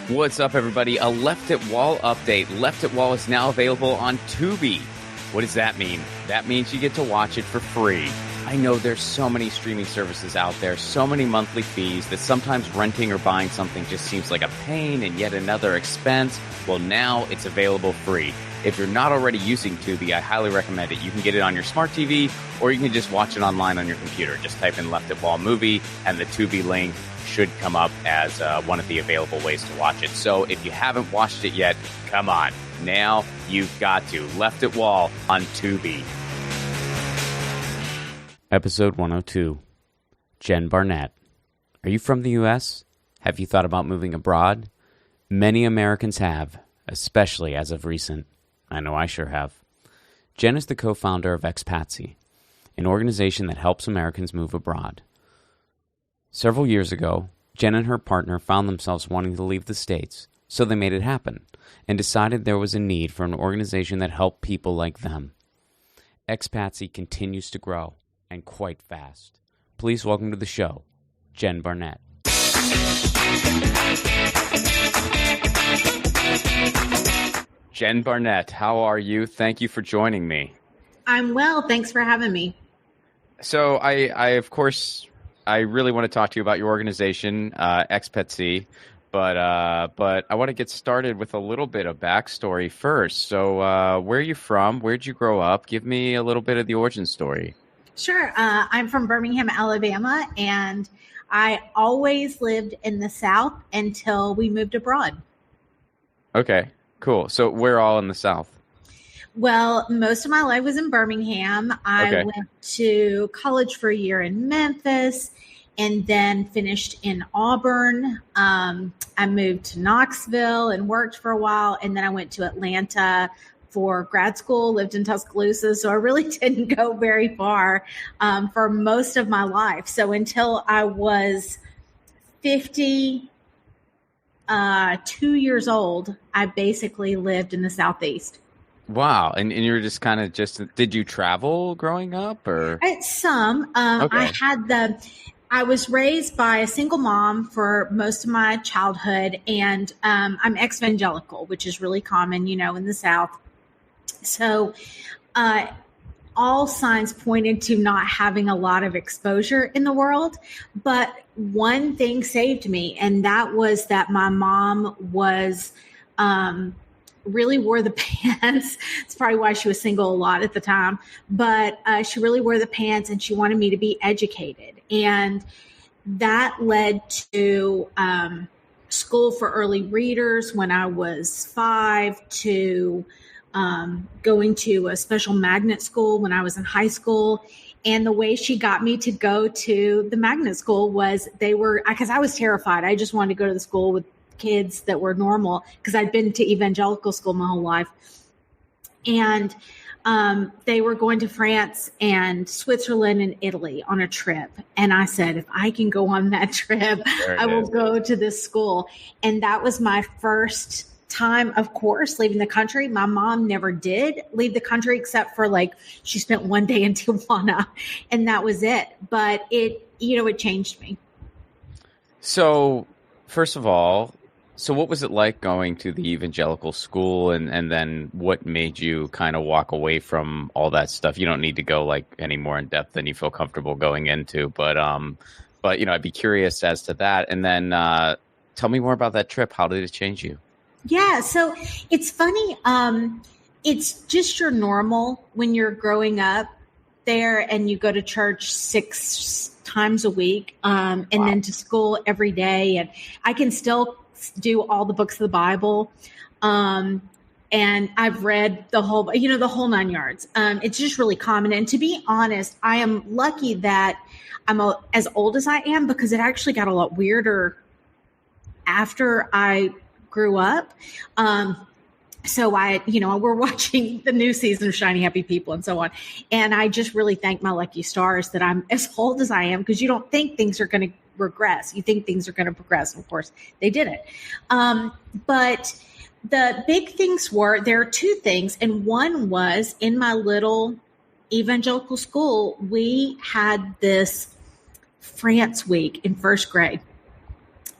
What's up, everybody? A Left It Wall update. Left It Wall is now available on Tubi. What does that mean? That means you get to watch it for free. I know there's so many streaming services out there, so many monthly fees, that sometimes renting or buying something just seems like a pain and yet another expense. Well, now it's available free. If you're not already using Tubi, I highly recommend it. You can get it on your smart TV, or you can just watch it online on your computer. Just type in Left It Wall movie, and the Tubi link should come up as one of the available ways to watch it. So if you haven't watched it yet, come on. Now you've got to. Left It Wall on Tubi. Episode 102. Jen Barnett. Are you from the U.S.? Have you thought about moving abroad? Many Americans have, especially as of recent. I know I sure have. Jen is the co-founder of Expatsi, an organization that helps Americans move abroad. Several years ago, Jen and her partner found themselves wanting to leave the States, so they made it happen and decided there was a need for an organization that helped people like them. Expatsi continues to grow, and quite fast. Please welcome to the show, Jen Barnett. Jen Barnett, how are you? Thank you for joining me. I'm well. Thanks for having me. So I really want to talk to you about your organization, Expatsi, but I want to get started with a little bit of backstory first. So where are you from? Where'd you grow up? Give me a little bit of the origin story. Sure. I'm from Birmingham, Alabama, and I always lived in the South until we moved abroad. Okay, cool. So we're all in the South. Well, most of my life was in Birmingham. I went to college for a year in Memphis and then finished in Auburn. I moved to Knoxville and worked for a while, and then I went to Atlanta for grad school, lived in Tuscaloosa, so I really didn't go very far for most of my life. So until I was 52 years old, I basically lived in the Southeast. Wow. And you were just kind of did you travel growing up or? Some. I was raised by a single mom for most of my childhood, and I'm ex-evangelical, which is really common, in the South. So all signs pointed to not having a lot of exposure in the world. But one thing saved me, and that was that my mom was really wore the pants. It's probably why she was single a lot at the time. But she really wore the pants, and she wanted me to be educated. And that led to school for early readers when I was 5, to going to a special magnet school when I was in high school. And the way she got me to go to the magnet school was because I was terrified. I just wanted to go to the school with kids that were normal because I'd been to evangelical school my whole life. And they were going to France and Switzerland and Italy on a trip. And I said, if I can go on that trip, I will go to this school. And that was my first time, of course, leaving the country. My mom never did leave the country except for she spent one day in Tijuana, and that was it. But it changed me. So first of all, what was it like going to the evangelical school, and then what made you kind of walk away from all that stuff? You don't need to go any more in depth than you feel comfortable going into, but I'd be curious as to that. And then tell me more about that trip. How did it change you? Yeah, so it's funny. It's just your normal when you're growing up there and you go to church 6 times a week and then to school every day. And I can still do all the books of the Bible. And I've read the whole 9 yards. It's just really common. And to be honest, I am lucky that I'm as old as I am, because it actually got a lot weirder after I grew up. So we're watching the new season of Shiny Happy People and so on. And I just really thank my lucky stars that I'm as old as I am, because you don't think things are going to regress. You think things are going to progress. And of course they didn't. But the big things there are 2 things. And one was, in my little evangelical school, we had this France week in first grade.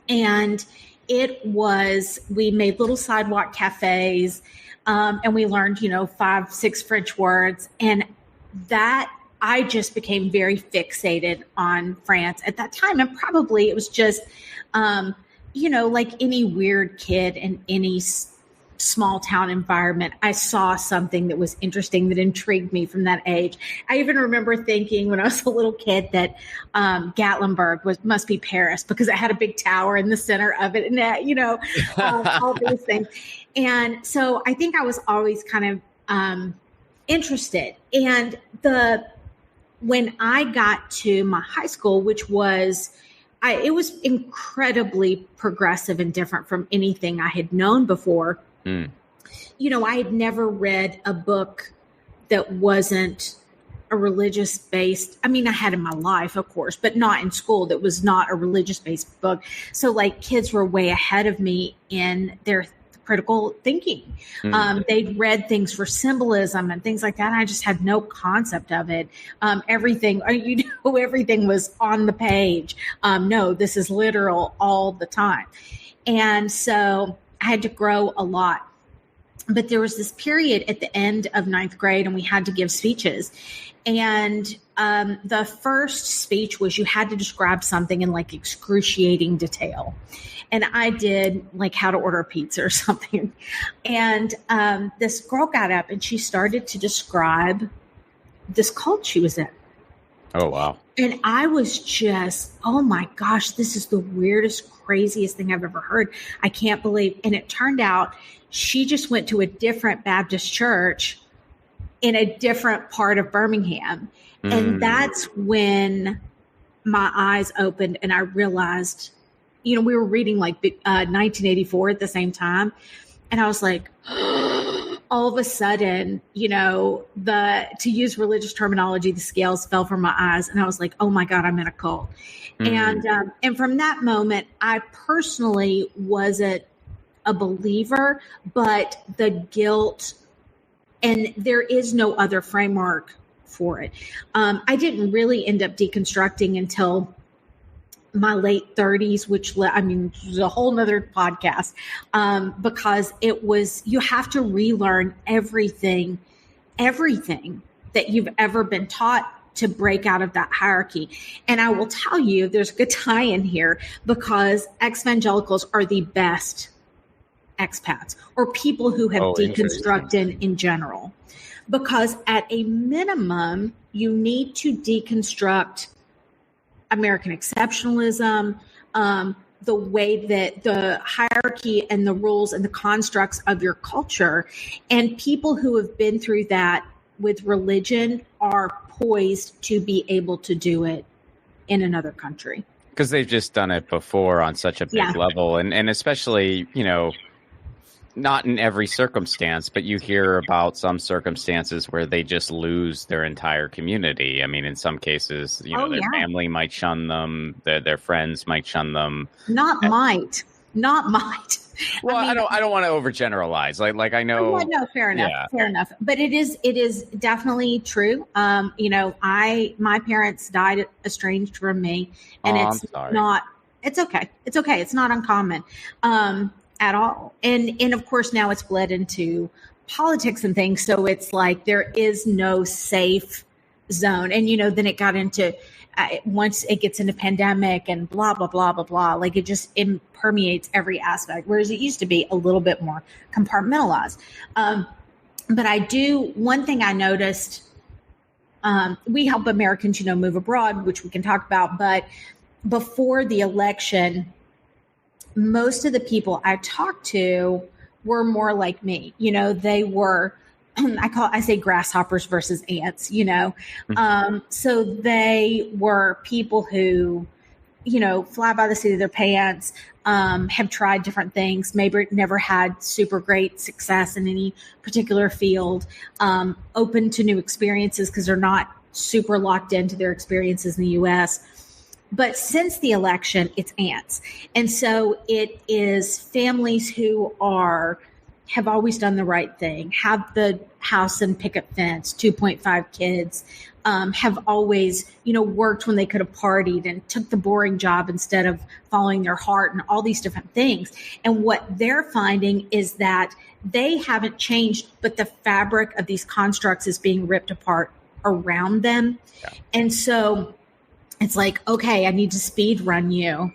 And we made little sidewalk cafes, and we learned, 5, 6 French words. And that I just became very fixated on France at that time. And probably it was just, like any weird kid in any small town environment, I saw something that was interesting that intrigued me from that age. I even remember thinking when I was a little kid that Gatlinburg must be Paris because it had a big tower in the center of it, and all these things. And so I think I was always kind of interested. And when I got to my high school, which was it was incredibly progressive and different from anything I had known before. I had never read a book that wasn't a religious based. I mean, I had in my life, of course, but not in school. That was not a religious based book. So like kids were way ahead of me in their critical thinking. They'd read things for symbolism and things like that. I just had no concept of it. Everything was on the page. No, this is literal all the time. And so I had to grow a lot. But there was this period at the end of 9th grade and we had to give speeches. And the first speech was you had to describe something in like excruciating detail. And I did like how to order a pizza or something. And this girl got up and she started to describe this cult she was in. Oh, wow. And I was just, oh my gosh, this is the weirdest, craziest thing I've ever heard. I can't believe. And it turned out she just went to a different Baptist church in a different part of Birmingham. And that's when my eyes opened and I realized, we were reading like 1984 at the same time. And I was like, all of a sudden, to use religious terminology, the scales fell from my eyes. And I was like, oh my God, I'm in a cult. And from that moment, I personally wasn't a believer, but the guilt, and there is no other framework for it. I didn't really end up deconstructing until my late 30s, which was a whole nother podcast, because you have to relearn everything that you've ever been taught to break out of that hierarchy. And I will tell you, there's a good tie in here because ex-evangelicals are the best expats or people who have deconstructed in general, because at a minimum, you need to deconstruct American exceptionalism, the way that the hierarchy and the rules and the constructs of your culture, and people who have been through that with religion are poised to be able to do it in another country. Because they've just done it before on such a big level. And especially, not in every circumstance, but you hear about some circumstances where they just lose their entire community. I mean, in some cases, their family might shun them, their friends might shun them. Not might. Well, I don't want to overgeneralize. Like I know. No, fair enough. Yeah. Fair enough. But it is definitely true. My parents died estranged from me, and it's not. It's okay. It's okay. It's not uncommon. At all. And of course now it's bled into politics and things. So it's like there is no safe zone. And, then it got into, once it gets into pandemic and blah, blah, blah, blah, blah, like it permeates every aspect. Whereas it used to be a little bit more compartmentalized. But one thing I noticed, we help Americans, move abroad, which we can talk about. But before the election, most of the people I talked to were more like me. They were, I say grasshoppers versus ants, So they were people who, fly by the seat of their pants, have tried different things, maybe never had super great success in any particular field, open to new experiences because they're not super locked into their experiences in the U.S. But since the election, it's ants. And so it is families who are have always done the right thing, have the house and picket fence, 2.5 kids, have always, worked when they could have partied and took the boring job instead of following their heart and all these different things. And what they're finding is that they haven't changed, but the fabric of these constructs is being ripped apart around them. Yeah. And so it's like, okay, I need to speed run you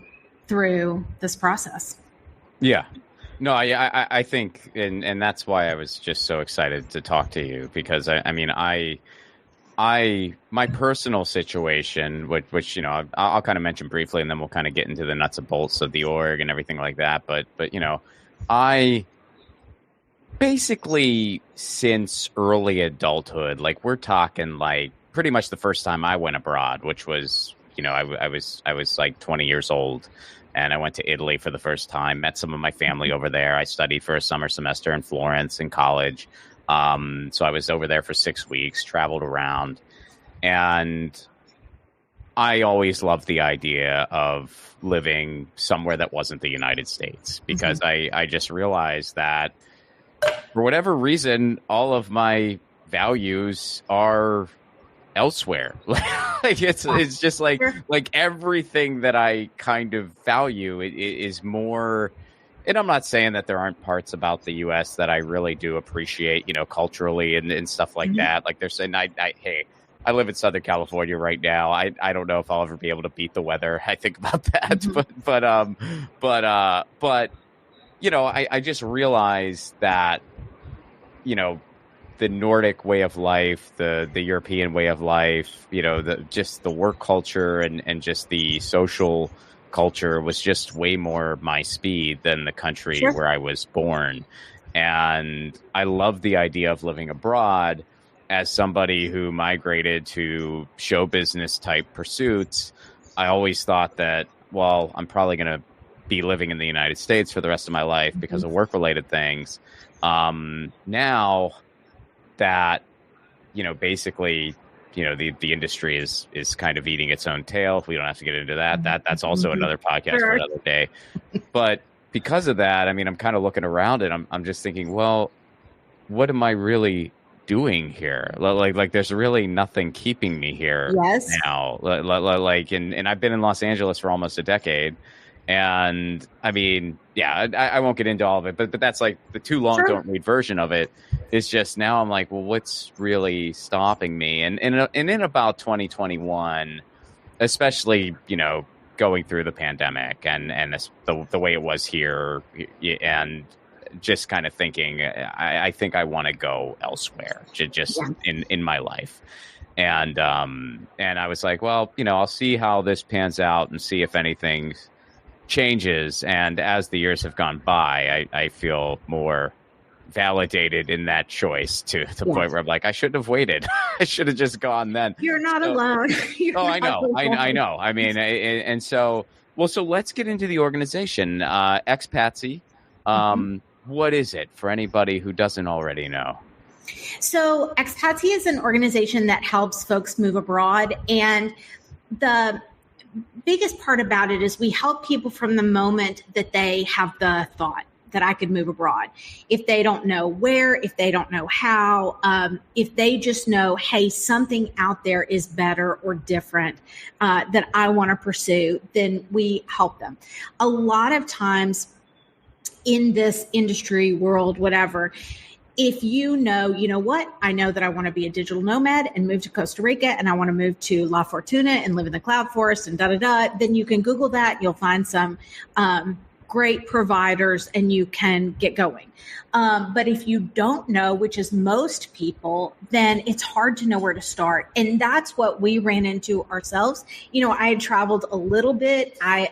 through this process. Yeah. No, I think, and that's why I was just so excited to talk to you, because my personal situation, which I'll kind of mention briefly, and then we'll kind of get into the nuts and bolts of the org and everything like that. But I basically, since early adulthood, like we're talking like pretty much the first time I went abroad, which was, I was like 20 years old. And I went to Italy for the first time, met some of my family over there. I studied for a summer semester in Florence in college. So I was over there for 6 weeks, traveled around. And I always loved the idea of living somewhere that wasn't the United States, because I just realized that for whatever reason, all of my values are elsewhere. Like it's just like everything that I kind of value is more. And I'm not saying that there aren't parts about the U.S. that I really do appreciate, culturally and stuff like that. Like they're saying, hey, I live in Southern California right now. I don't know if I'll ever be able to beat the weather. I think about that, but I just realized that, the Nordic way of life, the European way of life, just the work culture and just the social culture was just way more my speed than the country where I was born. And I love the idea of living abroad. As somebody who migrated to show business type pursuits, I always thought that, well, I'm probably going to be living in the United States for the rest of my life because of work related things. Now that, basically, the industry is kind of eating its own tail. If we don't have to get into that's also another podcast for another day. But because of that, I'm kind of looking around and I'm just thinking, well, what am I really doing here? Like there's really nothing keeping me here now. And I've been in Los Angeles for almost a decade. And I won't get into all of it, but that's like the too long don't read version of it. Is just now I'm like, well, what's really stopping me? And in about 2021, especially, going through the pandemic and the way it was here, and just kind of thinking, I think I want to go elsewhere, just in my life. And I was like, well, I'll see how this pans out and see if anything changes. And as the years have gone by, I feel more validated in that choice to the point where I'm like, I shouldn't have waited. I should have just gone then. You're not alone. I know. So let's get into the organization. Expatsi. What is it for anybody who doesn't already know? So Expatsi is an organization that helps folks move abroad. And the biggest part about it is we help people from the moment that they have the thought that I could move abroad. If they don't know where, if they don't know how, if they just know, hey, something out there is better or different that I want to pursue, then we help them. A lot of times in this industry world, whatever, if you know what, I know that I want to be a digital nomad and move to Costa Rica, and I want to move to La Fortuna and live in the cloud forest and then you can Google that. You'll find some great providers and you can get going. But if you don't know, which is most people, then it's hard to know where to start. And that's what we ran into ourselves. I had traveled a little bit. I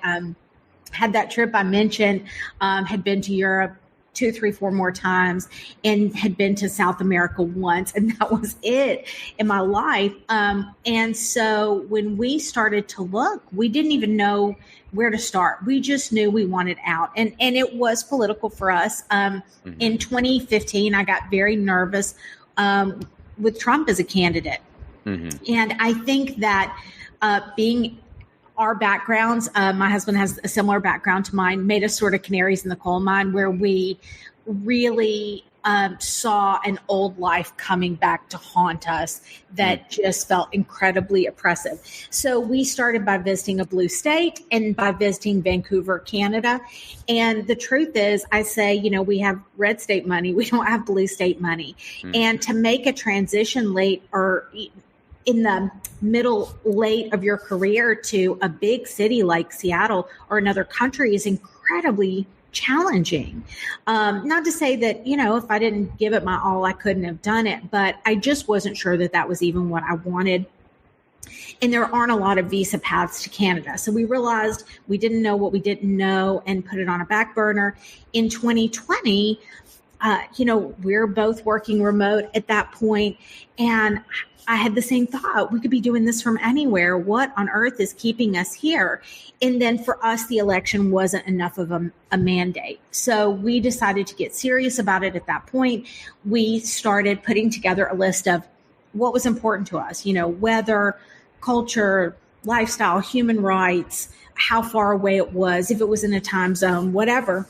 had that trip I mentioned, had been to Europe 2, 3, 4 more times, and had been to South America once, and that was it in my life. And so when we started to look, we didn't even know where to start. We just knew we wanted out, and it was political for us. In 2015, I got very nervous with Trump as a candidate, and I think that being our backgrounds, my husband has a similar background to mine, made us sort of canaries in the coal mine, where we really saw an old life coming back to haunt us that just felt incredibly oppressive. So we started by visiting a blue state and by visiting Vancouver, Canada. And the truth is, I say, we have red state money. We don't have blue state money. And to make a transition late or in the late of your career to a big city like Seattle or another country is incredibly challenging. Not to say that, if I didn't give it my all, I couldn't have done it, but I just wasn't sure that was even what I wanted. And there aren't a lot of visa paths to Canada. So we realized we didn't know what we didn't know and put it on a back burner. In 2020, we're both working remote at that point, and I had the same thought. We could be doing this from anywhere. What on earth is keeping us here? And then for us, the election wasn't enough of a mandate. So we decided to get serious about it at that point. We started putting together a list of what was important to us, weather, culture, lifestyle, human rights, how far away it was, if it was in a time zone, whatever.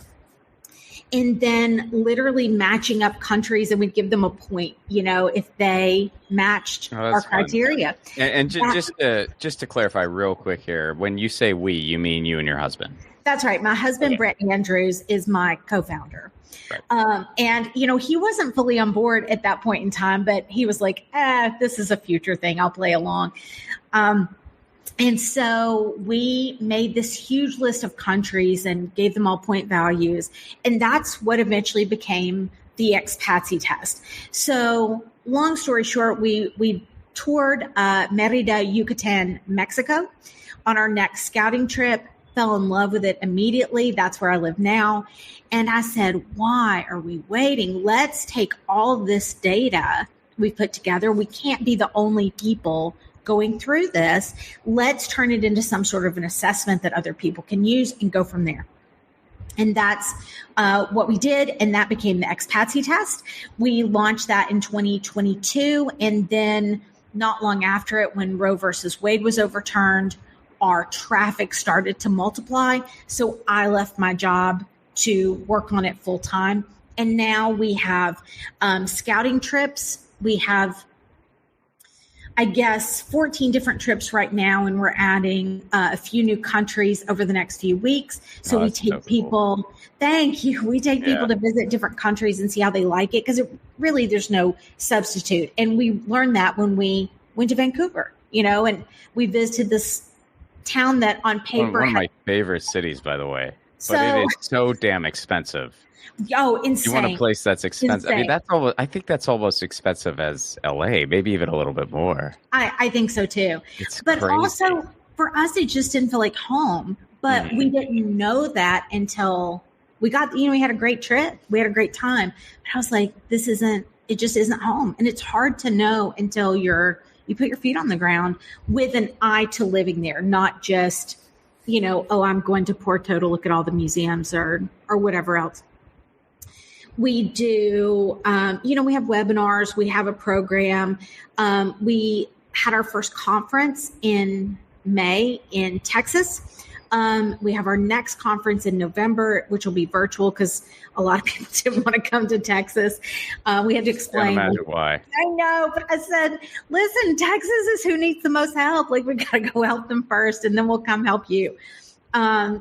And then literally matching up countries, and we'd give them a point, if they matched our criteria. And just to clarify real quick here, when you say we, you mean you and your husband? That's right. My husband, Brett Andrews, is my co-founder. Right. And, he wasn't fully on board at that point in time, but he was like, this is a future thing. I'll play along. And so we made this huge list of countries and gave them all point values. And that's what eventually became the Expatsi test. So long story short, we toured Merida, Yucatan, Mexico on our next scouting trip, fell in love with it immediately. That's where I live now. And I said, why are we waiting? Let's take all this data we put together. We can't be the only people going through this. Let's turn it into some sort of an assessment that other people can use and go from there. And that's what we did. And that became the Expatsi test. We launched that in 2022. And then not long after it, when Roe versus Wade was overturned, our traffic started to multiply. So I left my job to work on it full time. And now we have scouting trips. We have 14 different trips right now, and we're adding a few new countries over the next few weeks. So we take people, cool. Thank you. We take people to visit different countries and see how they like it, because there's no substitute. And we learned that when we went to Vancouver, and we visited this town that on paper one of my favorite cities, by the way, but it is so damn expensive. Oh, insane! You want a place that's expensive? Insane. I mean, I think that's almost expensive as LA, maybe even a little bit more. I think so too. But crazy. Also for us, it just didn't feel like home. But we didn't know that until we got. We had a great trip. We had a great time. But I was like, it just isn't home, and it's hard to know until you put your feet on the ground with an eye to living there, not just I'm going to Porto to look at all the museums or whatever else. We do, we have webinars, we have a program. We had our first conference in May in Texas. We have our next conference in November, which will be virtual because a lot of people didn't want to come to Texas. We have to explain. I can't imagine why. I know, but I said, listen, Texas is who needs the most help. Like, we got to go help them first, and then we'll come help you.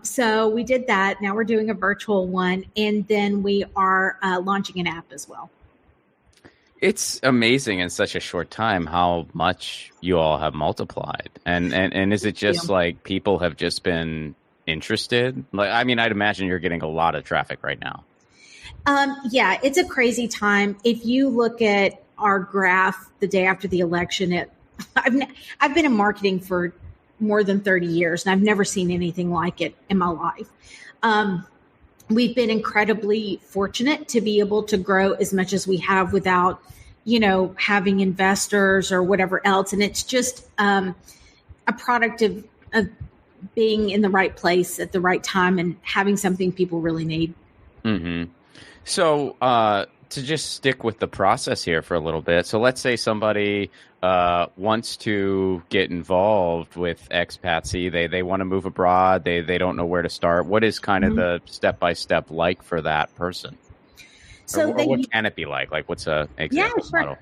So we did that. Now we're doing a virtual one, and then we are launching an app as well. It's amazing in such a short time how much you all have multiplied. And is it just like people have just been interested? Like, I mean, I'd imagine you're getting a lot of traffic right now. Yeah, it's a crazy time. If you look at our graph the day after the election, I've been in marketing for more than 30 years, and I've never seen anything like it in my life. We've been incredibly fortunate to be able to grow as much as we have without, having investors or whatever else. And it's just a product of being in the right place at the right time and having something people really need. Mm-hmm. So to just stick with the process here for a little bit. So let's say somebody wants to get involved with Expatsi. They want to move abroad. They don't know where to start. What is kind of the step-by-step like for that person? So or what can it be like? Like, what's a example model?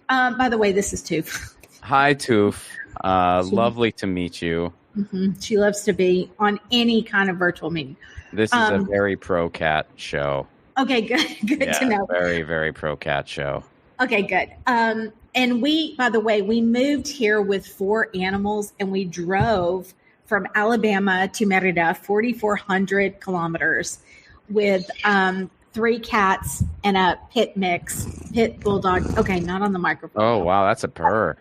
By the way, this is Toof. Hi, Toof. Lovely to meet you. Mm-hmm. She loves to be on any kind of virtual meeting. This is a very pro cat show. Okay, good to know. Very, very pro cat show. Okay, good. And by the way, we moved here with 4 animals, and we drove from Alabama to Merida, 4,400 kilometers, with 3 cats and a pit bulldog. Okay, not on the microphone. Oh, wow, that's a purr.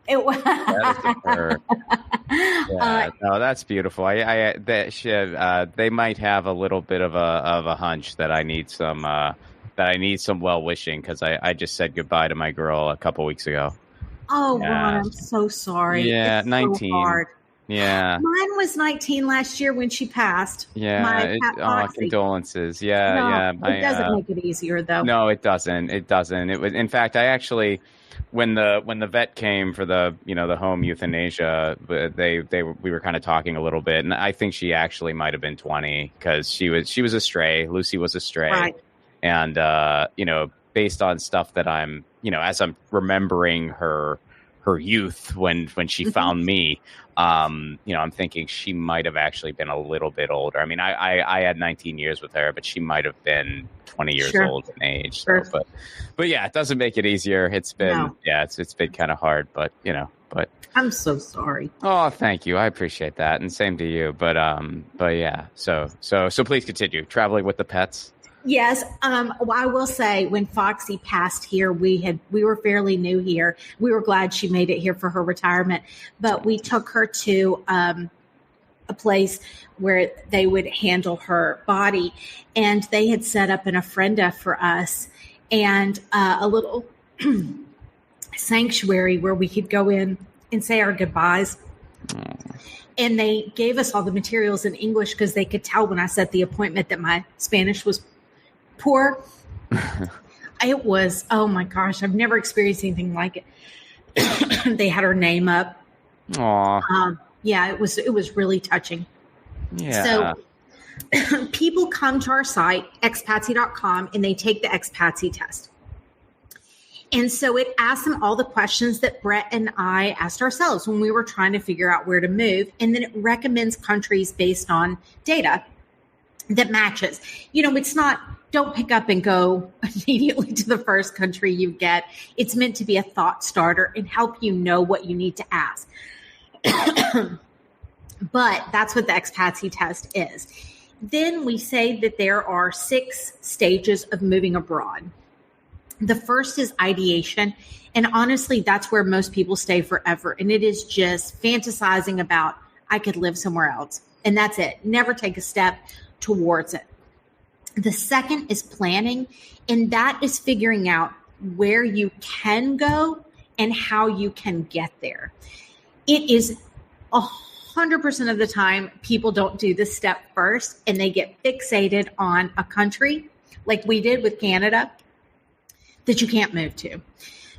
It was. That is a purr. Yeah, no, that's beautiful. They might have a little bit of a hunch that I need some well wishing, because I just said goodbye to my girl a couple weeks ago. Oh, Ron, I'm so sorry. Yeah, it's 19. So hard. Yeah, mine was 19 last year when she passed. Yeah, condolences. Yeah. It doesn't make it easier, though. No, it doesn't. It doesn't. It was. In fact, I actually, when the vet came for the home euthanasia, we were kind of talking a little bit, and I think she actually might have been 20, because she was a stray. Lucy was a stray, right. And based on stuff that I'm as I'm remembering her youth when she found me, I'm thinking she might have actually been a little bit older. I mean, I had 19 years with her, but she might have been 20 years old in age. So, but yeah, it doesn't make it easier. It's been it's been kind of hard, but but I'm so sorry. Oh, thank you. I appreciate that, and same to you. But yeah. So please continue traveling with the pets. Yes. Well, I will say, when Foxy passed here, we were fairly new here. We were glad she made it here for her retirement, but we took her to a place where they would handle her body, and they had set up an ofrenda for us, and a little sanctuary where we could go in and say our goodbyes. And they gave us all the materials in English, because they could tell when I set the appointment that my Spanish was poor. It was, oh my gosh, I've never experienced anything like it. They had her name up. Aww. Yeah, it was really touching. Yeah. So people come to our site, expatsi.com, and they take the Expatsi test. And so it asks them all the questions that Brett and I asked ourselves when we were trying to figure out where to move. And then it recommends countries based on data that matches. It's not, don't pick up and go immediately to the first country you get. It's meant to be a thought starter and help you know what you need to ask. But that's what the Expatsi test is. Then we say that there are 6 stages of moving abroad. The first is ideation. And honestly, that's where most people stay forever. And it is just fantasizing about, I could live somewhere else. And that's it. Never take a step towards it. The second is planning, and that is figuring out where you can go and how you can get there. It is 100% of the time people don't do this step first, and they get fixated on a country like we did with Canada that you can't move to.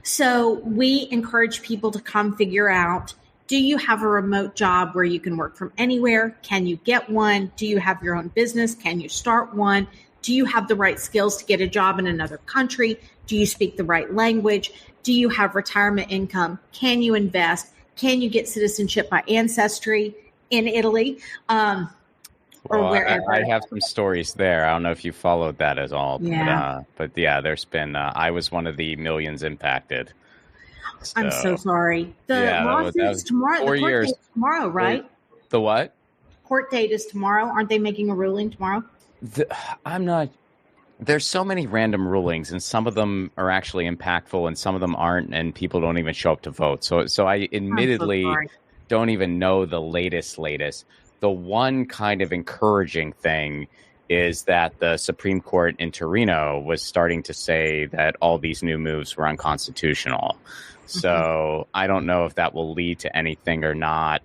So we encourage people to come figure out, do you have a remote job where you can work from anywhere? Can you get one? Do you have your own business? Can you start one? Do you have the right skills to get a job in another country? Do you speak the right language? Do you have retirement income? Can you invest? Can you get citizenship by ancestry in Italy? Or wherever. I have some stories there. I don't know if you followed that at all. Yeah. But yeah, there's been, I was one of the millions impacted. So, I'm so sorry. The lawsuit is tomorrow. 4 The court years. date is tomorrow, right? The what? Court date is tomorrow. Aren't they making a ruling tomorrow? I'm not. There's so many random rulings, and some of them are actually impactful, and some of them aren't, and people don't even show up to vote. So I admittedly don't even know the latest. The one kind of encouraging thing is that the Supreme Court in Torino was starting to say that all these new moves were unconstitutional. So I don't know if that will lead to anything or not.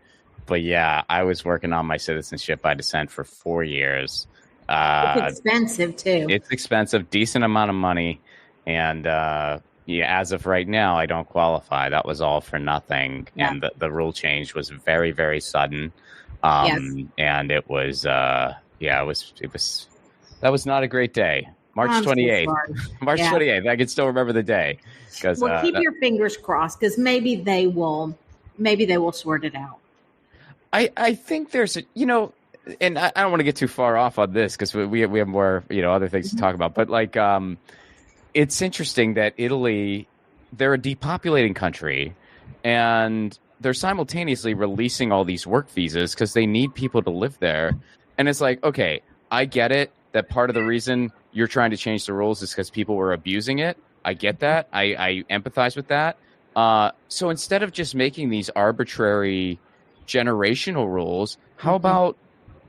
But yeah, I was working on my citizenship by descent for 4 years. It's expensive too. It's expensive, decent amount of money. And as of right now, I don't qualify. That was all for nothing. Yeah. And the rule change was very, very sudden. Yes. And it was, that was not a great day. March 28th. March 28th. I can still remember the day. Well, keep your fingers crossed, because maybe they will sort it out. I think there's, and I don't want to get too far off on this because we have more, other things to talk about. But like, it's interesting that Italy, they're a depopulating country, and they're simultaneously releasing all these work visas because they need people to live there. And it's like, okay, I get it that part of the reason you're trying to change the rules is because people were abusing it. I get that. I empathize with that. So instead of just making these arbitrary generational rules, how about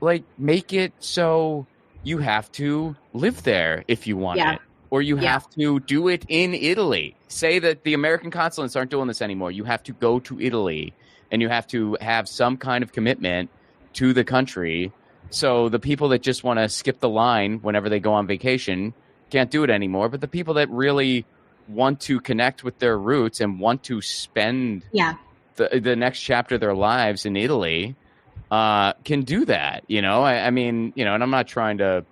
like make it so you have to live there if you want it, or you have to do it in Italy. Say that the American consulates aren't doing this anymore. You have to go to Italy and you have to have some kind of commitment to the country. So the people that just want to skip the line whenever they go on vacation can't do it anymore. But the people that really want to connect with their roots and want to spend the next chapter of their lives in Italy can do that. I mean, and I'm not trying to,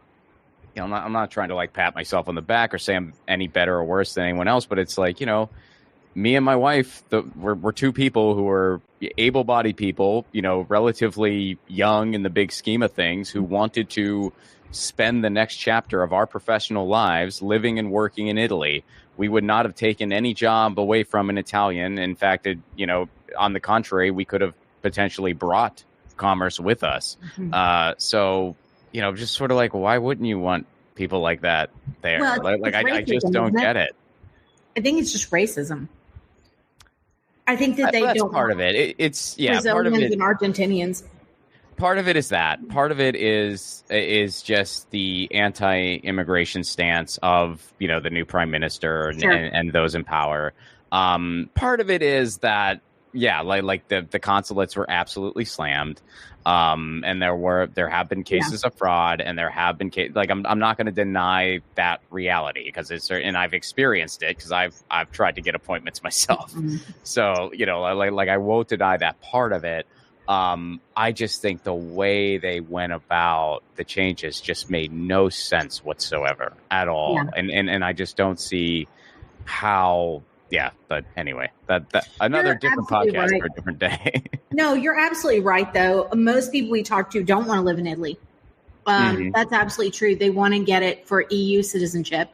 I'm not trying to like pat myself on the back or say I'm any better or worse than anyone else. But it's like, me and my wife, we're two people who are able-bodied people, relatively young in the big scheme of things, who wanted to spend the next chapter of our professional lives living and working in Italy. We would not have taken any job away from an Italian. In fact, on the contrary, we could have potentially brought commerce with us. So, just sort of like, why wouldn't you want people like that there? Well, I just don't get it. I think it's just racism. I think that that's don't part of it. It's Brazilians part of it, and Argentinians. Part of it is that. Part of it is just the anti-immigration stance of the new prime minister and those in power. Part of it is that like the consulates were absolutely slammed, and there have been cases of fraud, and there have been I'm not going to deny that reality because and I've experienced it because I've tried to get appointments myself. So I won't deny that part of it. I just think the way they went about the changes just made no sense whatsoever at all. And I just don't see how. Yeah, but anyway, that another different podcast for a different day. No, you're absolutely right, though. Most people we talk to don't want to live in Italy. That's absolutely true. They want to get it for EU citizenship.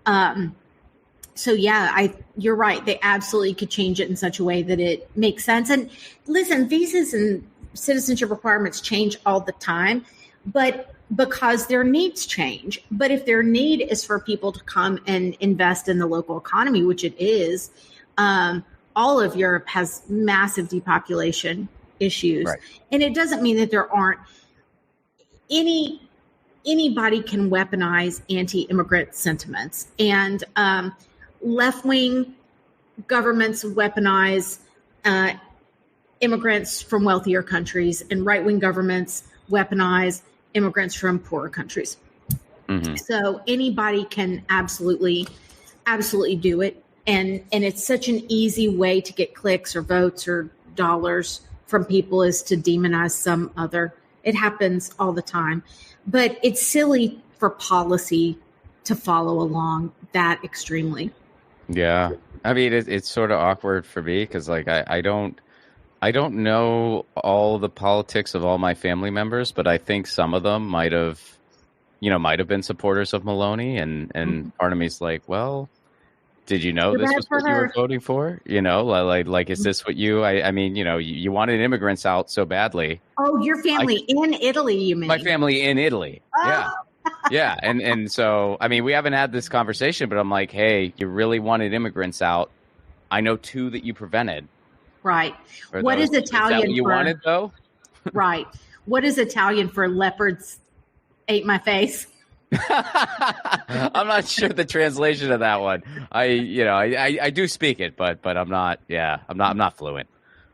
So, you're right. They absolutely could change it in such a way that it makes sense. And listen, visas and citizenship requirements change all the time, but because their needs change. But if their need is for people to come and invest in the local economy, which it is, all of Europe has massive depopulation issues. Right. And it doesn't mean that there aren't anybody can weaponize anti-immigrant sentiments, and left-wing governments weaponize immigrants from wealthier countries, and right-wing governments weaponize immigrants from poorer countries. So anybody can absolutely do it. And it's such an easy way to get clicks or votes or dollars from people is to demonize some other. It happens all the time. But it's silly for policy to follow along that extremely. Yeah. I mean, it's sort of awkward for me because I don't know all the politics of all my family members, but I think some of them might have been supporters of Maloney, and part of me is like, well, did you know this was what you were voting for? Is this what I mean, you wanted immigrants out so badly. Oh, your family in Italy, you mean? My family in Italy. Oh. Yeah. Yeah. And so, I mean, we haven't had this conversation, but I'm like, hey, you really wanted immigrants out. I know 2 that you prevented. Right. What is Italian is that what you wanted, though? Right. What is Italian for leopards ate my face? I'm not sure the translation of that one. I do speak it, but I'm not. Yeah, I'm not fluent.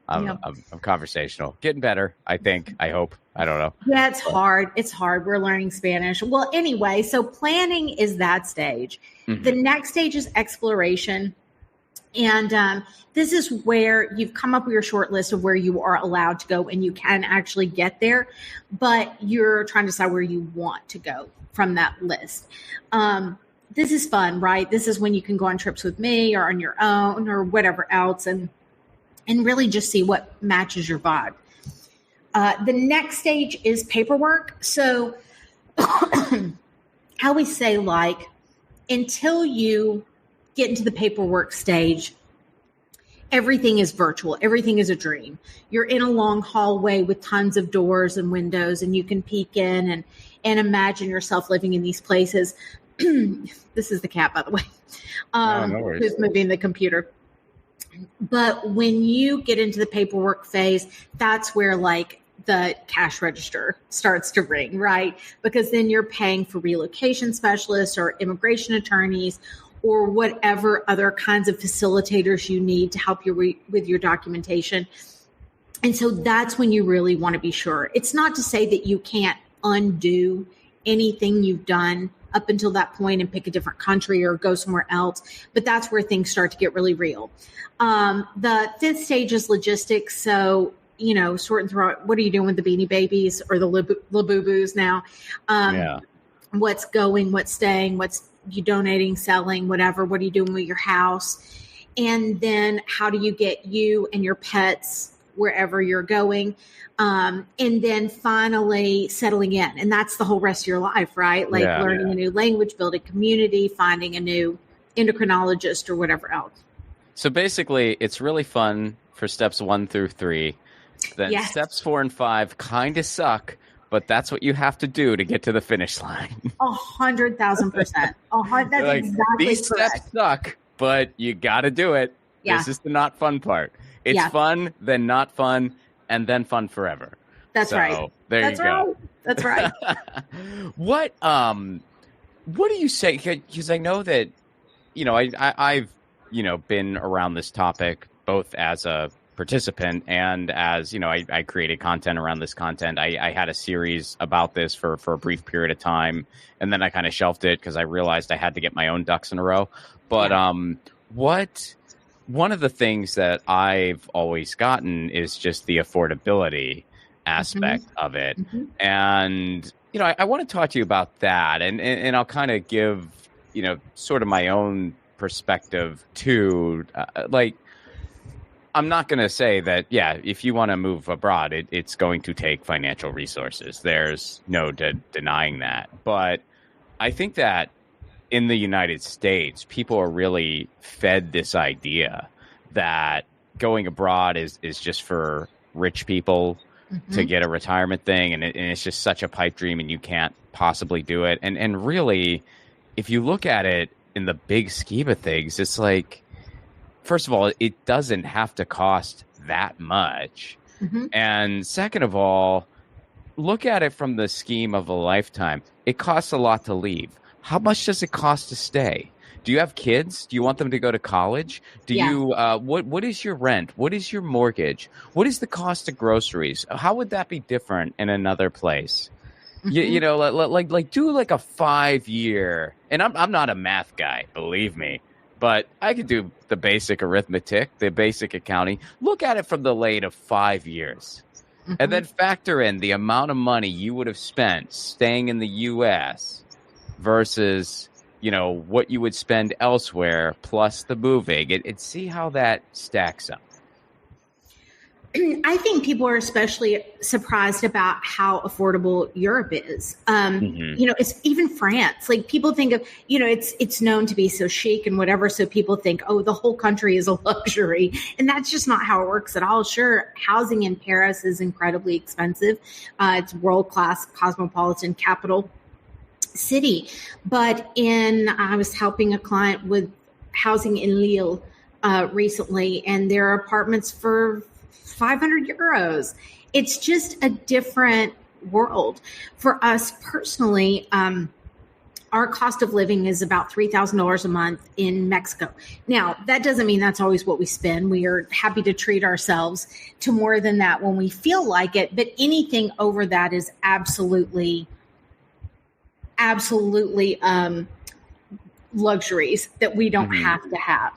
I'm conversational. Getting better, I think. I hope. I don't know. Yeah, it's hard. It's hard. We're learning Spanish. Well, anyway, so planning is that stage. The next stage is exploration. And this is where you've come up with your short list of where you are allowed to go, and you can actually get there, but you're trying to decide where you want to go from that list. this is fun, right? This is when you can go on trips with me or on your own or whatever else and really just see what matches your vibe. The next stage is paperwork. So I always say, like, until you get into the paperwork stage, everything is virtual. Everything is a dream. You're in a long hallway with tons of doors and windows, and you can peek in and imagine yourself living in these places. This is the cat, by the way, no worries. Who's moving the computer. But when you get into the paperwork phase, that's where like the cash register starts to ring, right? Because then you're paying for relocation specialists or immigration attorneys or whatever other kinds of facilitators you need to help you with your documentation. And so that's when you really want to be sure. It's not to say that you can't undo anything you've done up until that point and pick a different country or go somewhere else. But that's where things start to get really real. The fifth stage is logistics. So, sort and throw, what are you doing with the Beanie Babies or the Labubu's now? What's going, what's staying, what's you donating, selling, whatever. What are you doing with your house? And then how do you get you and your pets wherever you're going? And then finally settling in. And that's the whole rest of your life, right? Like learning a new language, building community, finding a new endocrinologist or whatever else. So basically, it's really fun for steps 1 through 3. Then steps 4 and 5 kind of suck, but that's what you have to do to get to the finish line. 100,000%. That's like, exactly these correct. Steps suck, but you got to do it. Yeah. This is the not fun part. It's fun, then not fun, and then fun forever. That's right. There you go. That's right. What do you say? Because I know that, I've, been around this topic both as a participant and as, I created content around this content. I had a series about this for a brief period of time, and then I kind of shelved it because I realized I had to get my own ducks in a row. But one of the things that I've always gotten is just the affordability aspect of it. Mm-hmm. And, I want to talk to you about that, and I'll kind of give, sort of my own perspective too. I'm not going to say that, if you want to move abroad, it's going to take financial resources. There's no denying that. But I think that in the United States, people are really fed this idea that going abroad is just for rich people to get a retirement thing. And it's just such a pipe dream and you can't possibly do it. And really, if you look at it in the big scheme of things, it's like, first of all, it doesn't have to cost that much. Mm-hmm. And second of all, look at it from the scheme of a lifetime. It costs a lot to leave. How much does it cost to stay? Do you have kids? Do you want them to go to college? What is your rent? What is your mortgage? What is the cost of groceries? How would that be different in another place? Mm-hmm. Like do like a 5-year, and I'm not a math guy, believe me, but I could do the basic arithmetic, the basic accounting. Look at it from the lane of 5 years, and then factor in the amount of money you would have spent staying in the U.S. versus, what you would spend elsewhere plus the moving. And see how that stacks up. I think people are especially surprised about how affordable Europe is. It's even France. Like people think of, it's known to be so chic and whatever. So people think, oh, the whole country is a luxury. And that's just not how it works at all. Sure, housing in Paris is incredibly expensive. It's world-class cosmopolitan capital city. But I was helping a client with housing in Lille recently, and there are apartments for 500 euros. It's just a different world. For us personally, our cost of living is about $3,000 a month in Mexico. Now, that doesn't mean that's always what we spend. We are happy to treat ourselves to more than that when we feel like it. But anything over that is absolutely luxuries that we don't have to have.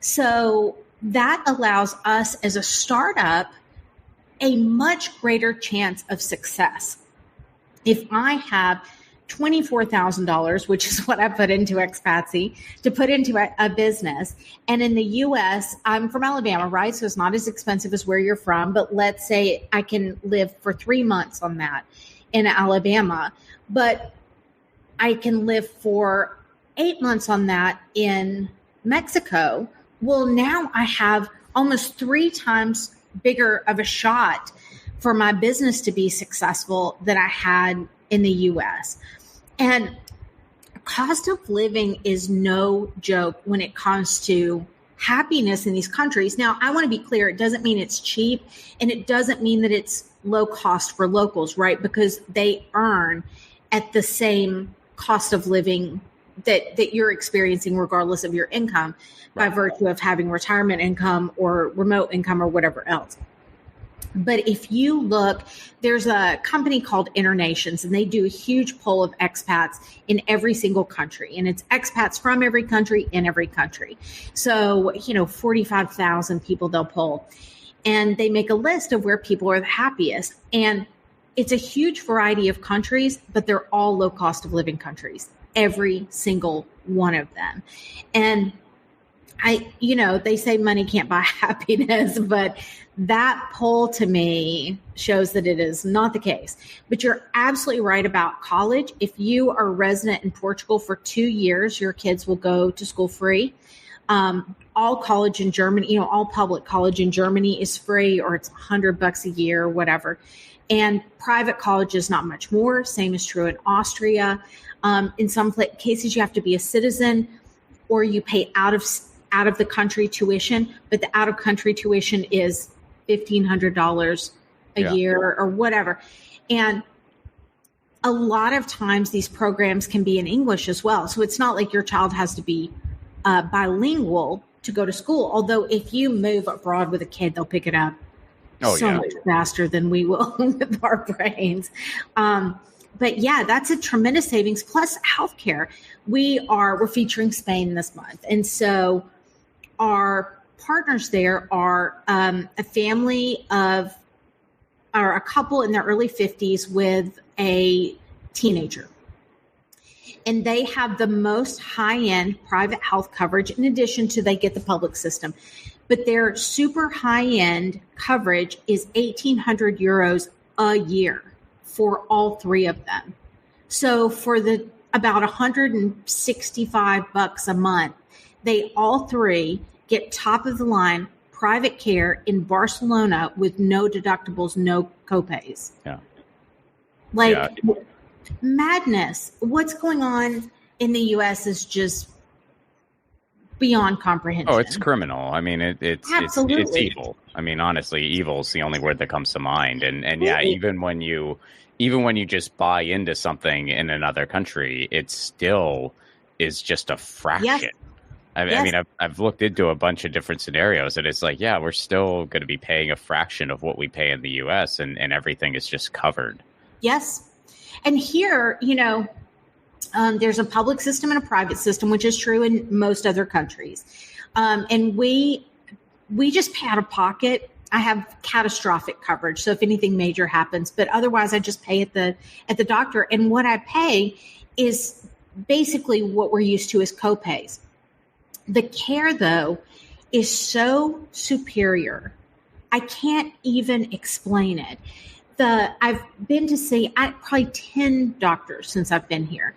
So that allows us as a startup a much greater chance of success. If I have $24,000, which is what I put into Expatsi, to put into a business. And in the U.S., I'm from Alabama, right? So it's not as expensive as where you're from. But let's say I can live for 3 months on that in Alabama, but I can live for 8 months on that in Mexico. Well, now I have almost 3 times bigger of a shot for my business to be successful than I had in the U.S. And cost of living is no joke when it comes to happiness in these countries. Now, I want to be clear. It doesn't mean it's cheap, and it doesn't mean that it's low cost for locals, right? Because they earn at the same cost of living that you're experiencing regardless of your income by virtue of having retirement income or remote income or whatever else. But if you look, there's a company called Internations, and they do a huge poll of expats in every single country. And it's expats from every country in every country. So, 45,000 people they'll poll. And they make a list of where people are the happiest. And it's a huge variety of countries, but they're all low cost of living countries, every single one of them. And they say money can't buy happiness, but that poll to me shows that it is not the case. But you're absolutely right about college. If you are a resident in Portugal for 2 years, your kids will go to school free. All college in Germany, all public college in Germany is free, or it's $100 a year or whatever. And private college is not much more. Same is true in Austria. In some cases, you have to be a citizen, or you pay out of the country tuition, but the out of country tuition is $1,500 a year or whatever. And a lot of times these programs can be in English as well. So it's not like your child has to be bilingual to go to school. Although if you move abroad with a kid, they'll pick it up much faster than we will with our brains. But yeah, that's a tremendous savings, plus healthcare. We're featuring Spain this month. And so our partners there are a family or a couple in their early 50s with a teenager. And they have the most high-end private health coverage, in addition to they get the public system. But their super high-end coverage is 1,800 euros a year for all 3 of them. So for about $165 a month, they all 3 get top of the line private care in Barcelona with no deductibles, no copays. Madness. What's going on in the U.S. is just beyond comprehension. Oh, it's criminal. I mean, it's evil. I mean, honestly, evil is the only word that comes to mind. And yeah, even when you just buy into something in another country, it still is just a fraction. Yes. I mean, I've looked into a bunch of different scenarios, and it's like, we're still going to be paying a fraction of what we pay in the U.S., and everything is just covered. Yes. And here, there's a public system and a private system, which is true in most other countries. And we just pay out of pocket. I have catastrophic coverage, so if anything major happens, but otherwise I just pay at the doctor. And what I pay is basically what we're used to as copays. The care, though, is so superior. I can't even explain it. I've been to see probably 10 doctors since I've been here.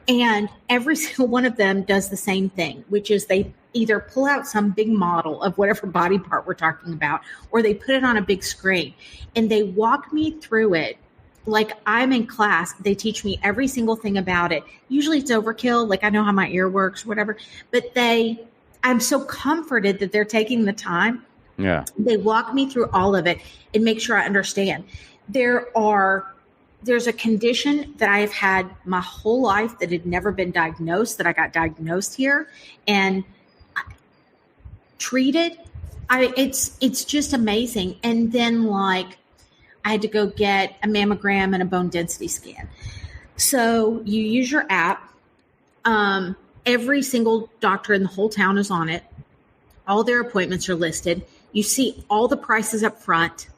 And every single one of them does the same thing, which is they either pull out some big model of whatever body part we're talking about, or they put it on a big screen and they walk me through it like I'm in class. They teach me every single thing about it. Usually it's overkill. Like I know how my ear works, whatever, but I'm so comforted that they're taking the time. Yeah. They walk me through all of it and make sure I understand. There's a condition that I have had my whole life that had never been diagnosed, that I got diagnosed here and treated. It's just amazing. And then I had to go get a mammogram and a bone density scan. So you use your app. Every single doctor in the whole town is on it. All their appointments are listed. You see all the prices up front.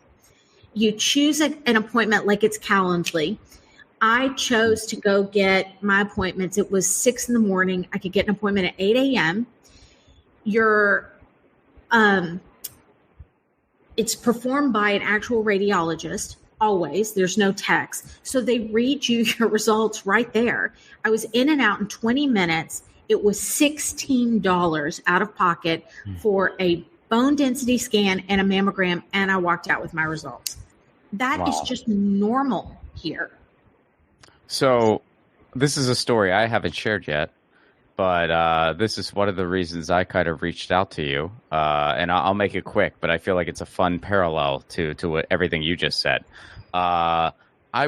You choose an appointment like it's Calendly. I chose to go get my appointments. It was 6 a.m. I could get an appointment at 8 a.m. It's performed by an actual radiologist. Always. There's no text. So they read you your results right there. I was in and out in 20 minutes. It was $16 out of pocket for a bone density scan and a mammogram, and I walked out with my results. That is just normal here. So this is a story I haven't shared yet, but this is one of the reasons I kind of reached out to you. And I'll make it quick, but I feel like it's a fun parallel to what, everything you just said. I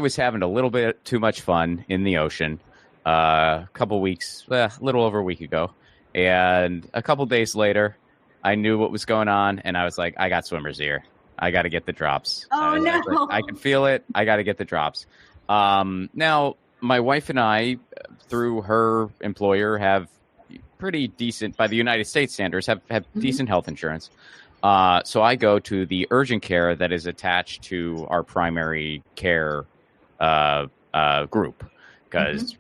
was having a little bit too much fun in the ocean a couple weeks, a little over a week ago. And a couple days later, I knew what was going on, and I was like, I got swimmer's ear. I got to get the drops. Oh, no. I can feel it. I got to get the drops. Now, my wife and I, through her employer, have pretty decent, by the United States standards, have decent health insurance. So I go to the urgent care that is attached to our primary care group, because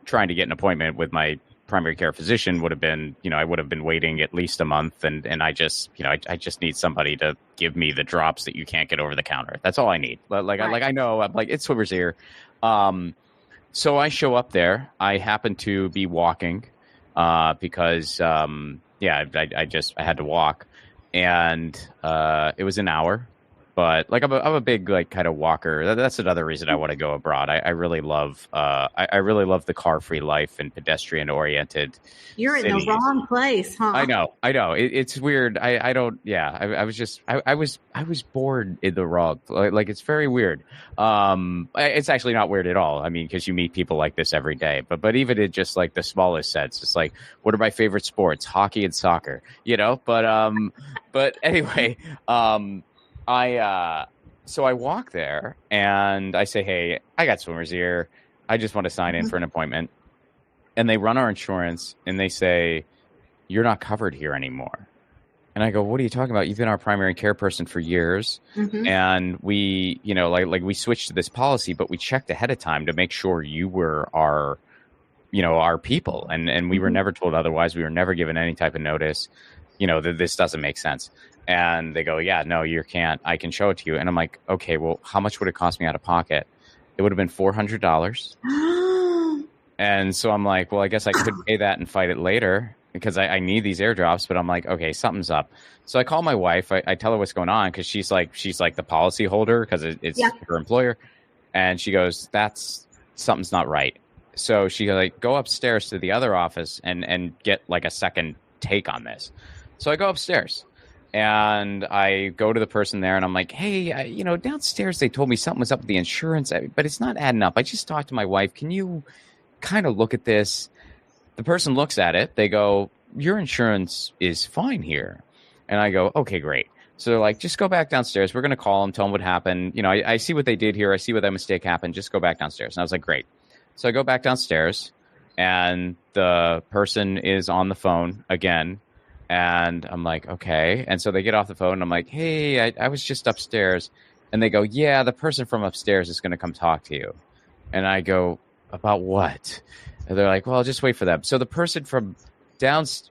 trying to get an appointment with my primary care physician would have been, I would have been waiting at least a month, and I just, I just need somebody to give me the drops that you can't get over the counter. That's all I need. I know, I'm like, it's swimmer's ear. So I show up there. I happen to be walking because I had to walk, and it was an hour. But I'm a big kind of walker. That's another reason I want to go abroad. I really love I really love the car-free life and pedestrian oriented. You're in the wrong place, huh? I know. It's weird. I don't. Yeah. I was bored in the wrong. Like it's very weird. It's actually not weird at all. I mean, because you meet people like this every day. But even in just like the smallest sense, it's like, what are my favorite sports? Hockey and soccer. But anyway. So I walk there and I say, hey, I got swimmer's ear. I just want to sign in for an appointment. And they run our insurance and they say, you're not covered here anymore. And I go, what are you talking about? You've been our primary care person for years. And we, we switched to this policy, but we checked ahead of time to make sure you were our people. And we were never told otherwise. We were never given any type of notice, that this doesn't make sense. And they go, yeah, no, you can't. I can show it to you. And I'm like, okay, well, how much would it cost me out of pocket? It would have been $400. And so I'm like, well, I guess I could pay that and fight it later because I need these airdrops. But I'm like, okay, something's up. So I call my wife. I tell her what's going on because she's like the policy holder because it's her employer. And she goes, something's not right. So she go upstairs to the other office and get like a second take on this. So I go upstairs. And I go to the person there and I'm like, hey, downstairs they told me something was up with the insurance, but it's not adding up. I just talked to my wife. Can you kind of look at this? The person looks at it. They go, your insurance is fine here. And I go, okay, great. So they're like, just go back downstairs. We're going to call them, tell them what happened. I see what they did here. I see where that mistake happened. Just go back downstairs. And I was like, great. So I go back downstairs and the person is on the phone again. And I'm like, okay. And so they get off the phone and I'm like, hey, I was just upstairs. And they go, yeah, the person from upstairs is going to come talk to you. And I go, about what? And they're like, well, just wait for them. So the person from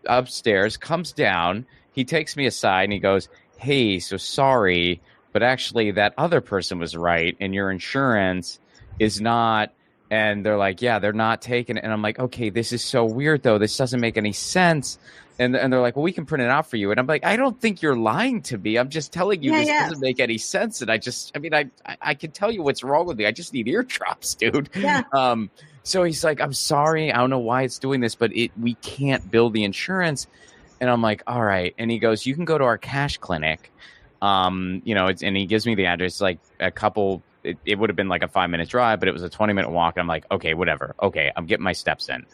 upstairs comes down. He takes me aside and he goes, hey, so sorry, but actually that other person was right. And your insurance is not. And they're like, yeah, they're not taking it. And I'm like, okay, this is so weird, though. This doesn't make any sense. And they're like, well, we can print it out for you. And I'm like, I don't think you're lying to me. I'm just telling you this doesn't make any sense. And I can tell you what's wrong with me. I just need eardrops, dude. Yeah. So he's like, I'm sorry. I don't know why it's doing this, but we can't bill the insurance. And I'm like, all right. And he goes, you can go to our cash clinic. And he gives me the address, like a couple. It would have been like a 5-minute drive, but it was a 20-minute walk. And I'm like, okay, whatever. Okay, I'm getting my steps in.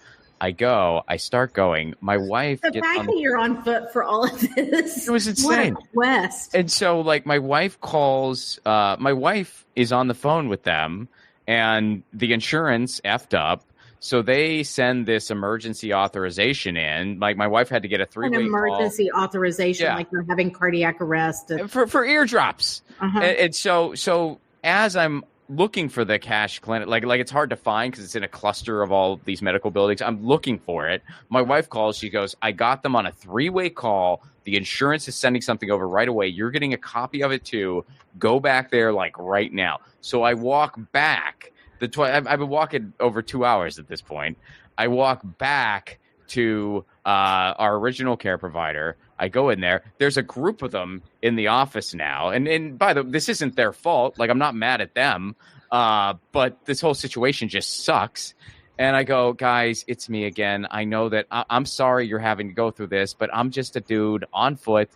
I start going. My wife. The fact that you're on foot for all of this. It was insane. What a quest. And so, my wife calls. My wife is on the phone with them, and the insurance effed up. So they send this emergency authorization in. Like my wife had to get a 3-way an emergency authorization, like they're having cardiac arrest for eardrops. And so as I'm looking for the cash clinic. Like it's hard to find because it's in a cluster of all these medical buildings. I'm looking for it. My wife calls. She goes, I got them on a 3-way call. The insurance is sending something over right away. You're getting a copy of it too. Go back there like right now. So I walk back. I've been walking over 2 hours at this point. I walk back to our original care provider. I go in there. There's a group of them in the office now. And by the way, this isn't their fault. Like, I'm not mad at them. But this whole situation just sucks. And I go, guys, it's me again. I know that I'm sorry you're having to go through this, but I'm just a dude on foot.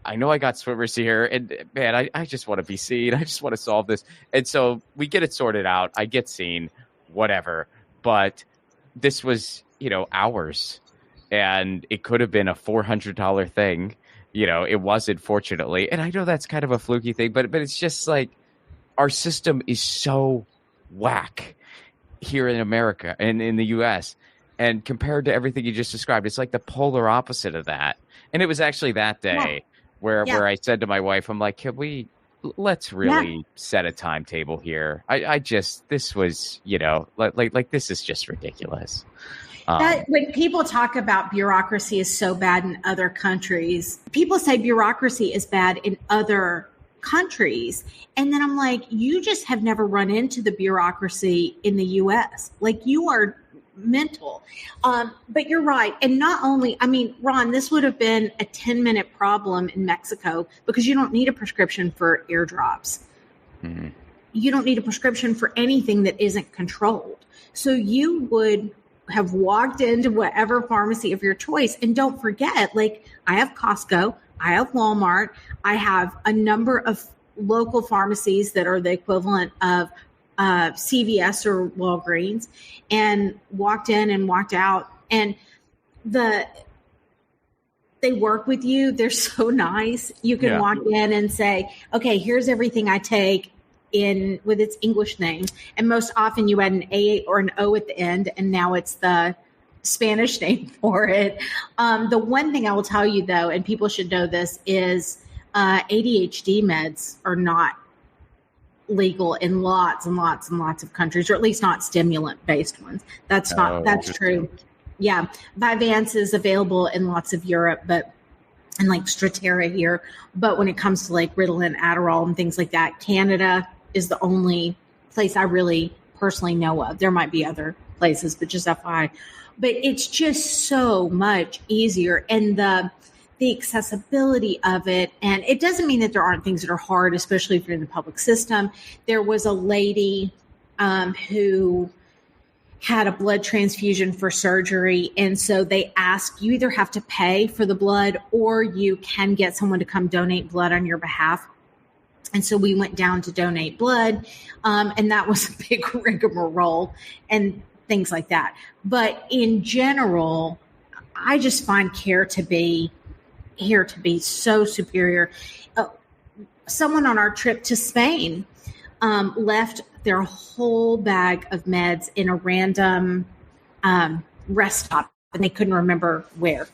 I know I got swimmers here. And man, I just want to be seen. I just want to solve this. And so we get it sorted out. I get seen, whatever. But this was, hours. And it could have been a $400 thing. It wasn't, fortunately. And I know that's kind of a fluky thing, but it's just like our system is so whack here in America and in the U.S. And compared to everything you just described, it's like the polar opposite of that. And it was actually that day where I said to my wife, I'm like, let's really set a timetable here. This was, like this is just ridiculous. When people talk about bureaucracy is so bad in other countries, people say bureaucracy is bad in other countries. And then I'm like, you just have never run into the bureaucracy in the U.S. Like, you are mental. But you're right. And not only, Ron, this would have been a 10-minute problem in Mexico because you don't need a prescription for eardrops. Mm-hmm. You don't need a prescription for anything that isn't controlled. So you would have walked into whatever pharmacy of your choice. And don't forget, like, I have Costco, I have Walmart, I have a number of local pharmacies that are the equivalent of CVS or Walgreens, and walked in and walked out. And they work with you. They're so nice. You can walk in and say, okay, here's everything I take with its English name. And most often you add an A or an O at the end, and now it's the Spanish name for it. The one thing I will tell you, though, and people should know this, is ADHD meds are not legal in lots and lots and lots of countries, or at least not stimulant-based ones. That's true. Yeah. Vyvanse is available in lots of Europe, and like Strattera here. But when it comes to like Ritalin, Adderall, and things like that, Canada is the only place I really personally know of. There might be other places, but just FYI. But it's just so much easier, and the accessibility of it. And it doesn't mean that there aren't things that are hard, especially if you're in the public system. There was a lady who had a blood transfusion for surgery. And so they ask, you either have to pay for the blood or you can get someone to come donate blood on your behalf. And so we went down to donate blood. And that was a big rigmarole and things like that. But in general, I just find care to be so superior. Someone on our trip to Spain left their whole bag of meds in a random rest stop, and they couldn't remember where.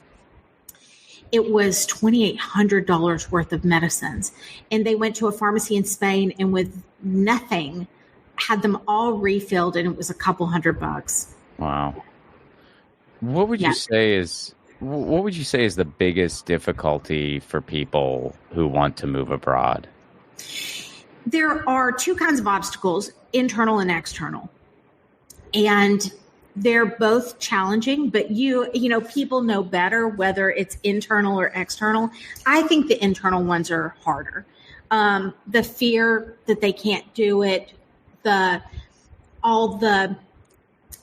It was $2,800 worth of medicines. And they went to a pharmacy in Spain, and with nothing, had them all refilled, and it was a couple $100. Wow. What would you say is the biggest difficulty for people who want to move abroad? There are two kinds of obstacles, internal and external. And they're both challenging, but people know better whether it's internal or external. I think the internal ones are harder. The fear that they can't do it, all the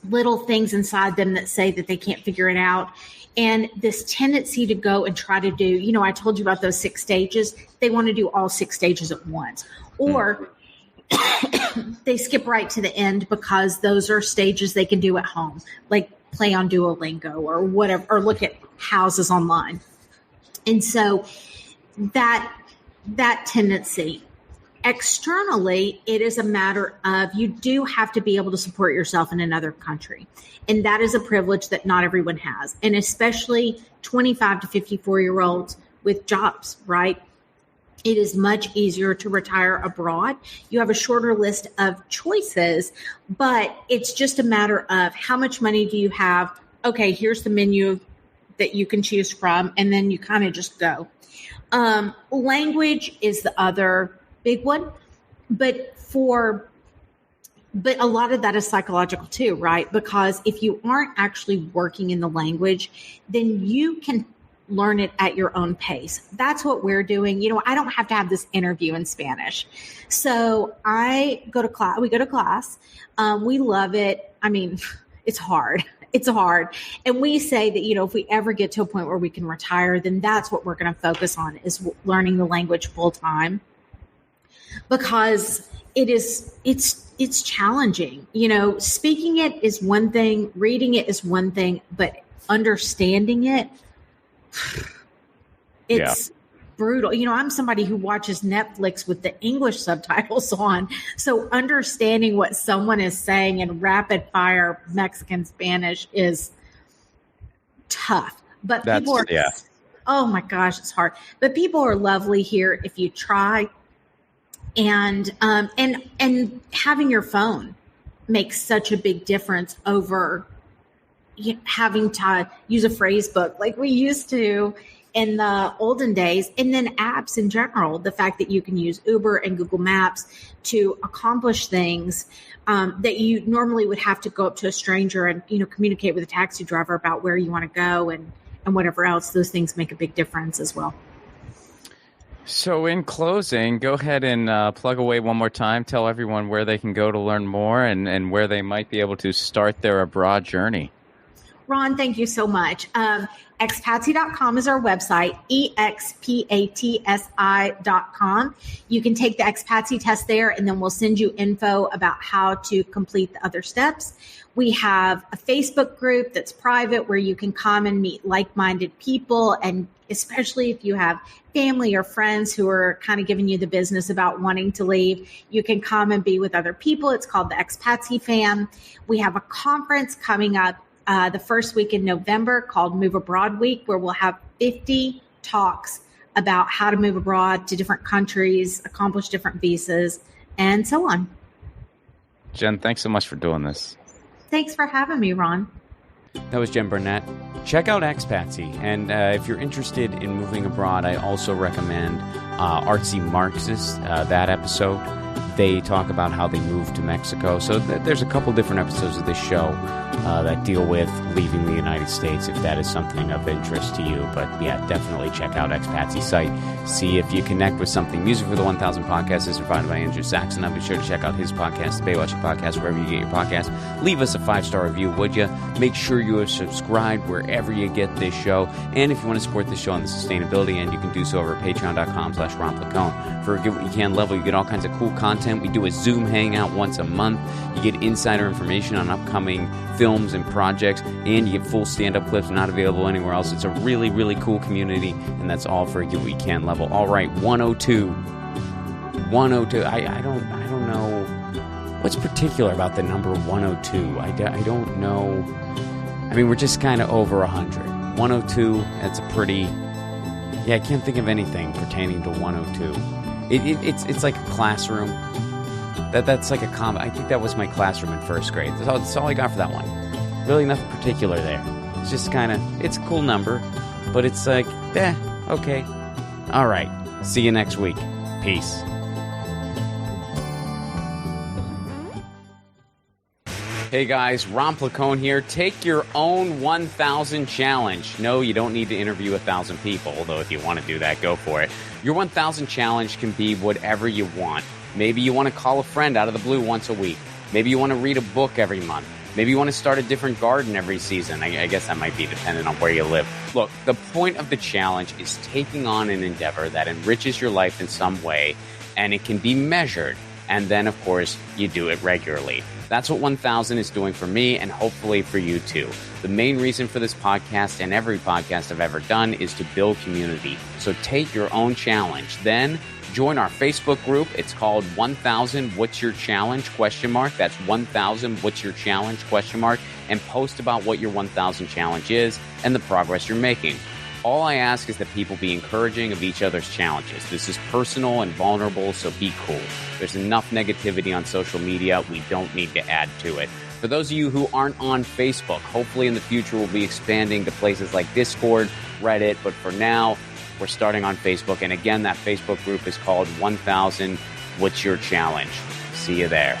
little things inside them that say that they can't figure it out. And this tendency to go and try to do, I told you about those 6 stages. They want to do all 6 stages at once. Or they skip right to the end because those are stages they can do at home, like play on Duolingo or whatever, or look at houses online. And so that tendency. Externally, it is a matter of you do have to be able to support yourself in another country. And that is a privilege that not everyone has. And especially 25 to 54-year-olds with jobs, right? it is much easier to retire abroad. You have a shorter list of choices, but it's just a matter of how much money do you have? Okay, here's the menu that you can choose from, and then you kind of just go. Language is the other big one, but a lot of that is psychological too, right? Because if you aren't actually working in the language, then you can learn it at your own pace. That's what we're doing. I don't have to have this interview in Spanish. So we go to class. We love it. I mean, it's hard. It's hard. And we say that, if we ever get to a point where we can retire, then that's what we're going to focus on, is learning the language full time, because it's challenging. Speaking it is one thing, reading it is one thing, but understanding it, it's brutal. I'm somebody who watches Netflix with the English subtitles on. So understanding what someone is saying in rapid fire Mexican Spanish is tough. But people are, oh my gosh, it's hard. But people are lovely here if you try. And having your phone makes such a big difference over having to use a phrase book like we used to in the olden days, and then apps in general. The fact that you can use Uber and Google Maps to accomplish things that you normally would have to go up to a stranger and communicate with a taxi driver about where you want to go and whatever else. Those things make a big difference as well. So in closing, go ahead and plug away one more time. Tell everyone where they can go to learn more and where they might be able to start their abroad journey. Ron, thank you so much. Expatsi.com is our website, expatsi.com. You can take the Expatsi test there, and then we'll send you info about how to complete the other steps. We have a Facebook group that's private where you can come and meet like-minded people, and especially if you have family or friends who are kind of giving you the business about wanting to leave, you can come and be with other people. It's called the Expatsi Fam. We have a conference coming up the first week in November called Move Abroad Week, where we'll have 50 talks about how to move abroad to different countries, accomplish different visas, and so on. Jen, thanks so much for doing this. Thanks for having me, Ron. That was Jen Barnett. Check out Expatsi. And if you're interested in moving abroad, I also recommend Artsy Marxist, that episode. They talk about how they moved to Mexico. So there's a couple different episodes of this show that deal with leaving the United States, if that is something of interest to you. But yeah, definitely check out Expatsi's site. See if you connect with something. Music for the 1000 podcast is provided by Andrew Saxon. I'll be sure to check out his podcast, the Baywatching Podcast, wherever you get your podcast. Leave us a 5-star review, would you? Make sure you are subscribed wherever you get this show. And if you want to support this show on the sustainability end, you can do so over at patreon.com/ronplacone. For a Get What You Can level, you get all kinds of cool content. We do a Zoom hangout once a month. You get insider information on upcoming films and projects, and you get full stand-up clips not available anywhere else. It's a really, really cool community, and that's all for a Get What You Can level. All right, 102. I don't know what's particular about the number 102. I don't know. I mean, we're just kind of over 100. 102. That's a pretty. Yeah, I can't think of anything pertaining to 102. It's like a classroom. That's like a I think that was my classroom in first grade. That's all I got for that one. Really nothing particular there. It's just kind of, it's a cool number, but it's like, okay. All right. See you next week. Peace. Hey guys, Ron Placone here. Take your own 1,000 challenge. No, you don't need to interview 1,000 people, although if you want to do that, go for it. Your 1,000 challenge can be whatever you want. Maybe you want to call a friend out of the blue once a week. Maybe you want to read a book every month. Maybe you want to start a different garden every season. I guess that might be dependent on where you live. Look, the point of the challenge is taking on an endeavor that enriches your life in some way, and it can be measured. And then, of course, you do it regularly. That's what 1,000 is doing for me, and hopefully for you too. The main reason for this podcast and every podcast I've ever done is to build community. So take your own challenge. Then join our Facebook group. It's called 1,000 What's Your Challenge? ? That's 1,000 What's Your Challenge ? And post about what your 1,000 challenge is and the progress you're making. All I ask is that people be encouraging of each other's challenges. This is personal and vulnerable, so be cool. There's enough negativity on social media. We don't need to add to it. For those of you who aren't on Facebook, hopefully in the future we'll be expanding to places like Discord, Reddit, but for now, we're starting on Facebook. And again, that Facebook group is called 1000 What's Your Challenge? See you there.